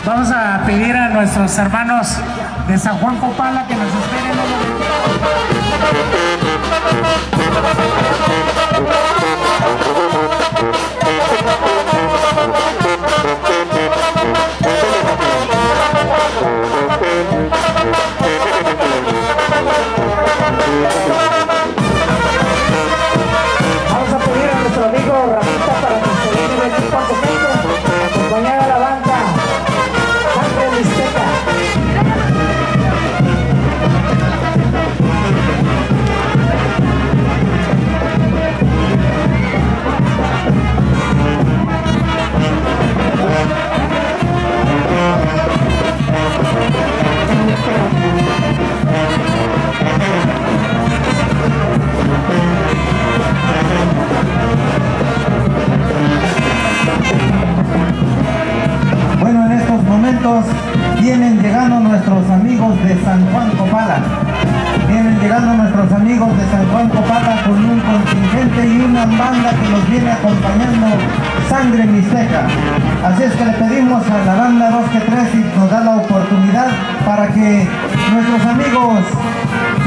Vamos a pedir a nuestros hermanos de San Juan Copala que nos esperen. Vamos a pedir a nuestro amigo Ramita para que se lleve el equipo acompañar a la banda Sangre Mixteca. Bueno, en estos momentos vienen llegando nuestros amigos de San Juan Copala. Vienen llegando nuestros amigos de San Juan Copala con un contingente y una banda que los viene acompañando, Sangre Mixteca. Así es que le pedimos a la banda 2 que 3 y nos da la oportunidad para que nuestros amigos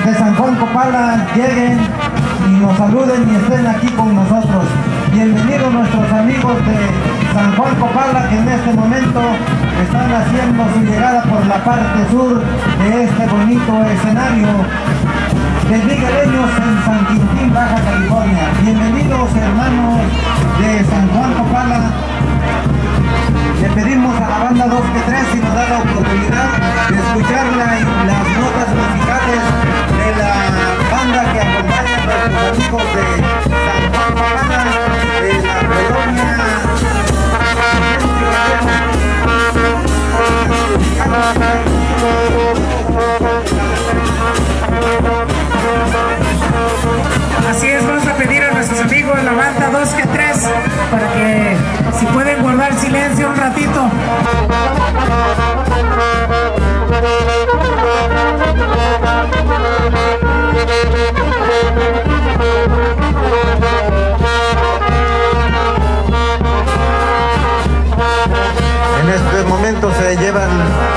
de San Juan Copala lleguen y nos saluden y estén aquí con nosotros. Bienvenidos nuestros amigos de San Juan Copala, que en este momento están haciendo su llegada por la parte sur de este bonito escenario de Migueleños en San Quintín, Baja California. Bienvenidos hermanos de San Juan Copala. Le pedimos a la banda 2 que 3 si nos da la oportunidad de escuchar las notas musicales de la banda que acompaña a nuestros amigos de San Juan Copala, de la colonia. Así es, vamos a pedir a nuestros amigos de la banda 2 que 3 para que si pueden guardar silencio un ratito. En este momento se llevan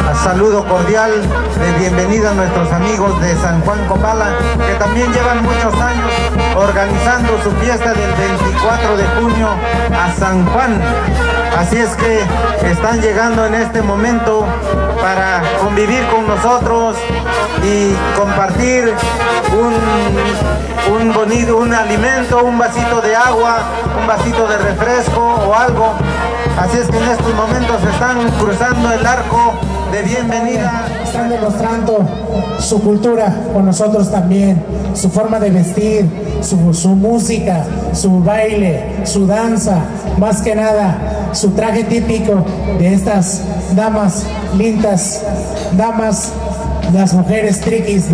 a saludo cordial de bienvenida a nuestros amigos de San Juan Copala, que también llevan muchos años organizando su fiesta del 24 de junio a San Juan. Así es que están llegando en este momento para convivir con nosotros y compartir un alimento, un vasito de agua, un vasito de refresco o algo. Así es que en estos momentos están cruzando el arco de bienvenida. Están demostrando su cultura con nosotros también, su forma de vestir, su música, su baile, su danza, más que nada su traje típico de estas damas lindas, damas, las mujeres triquis.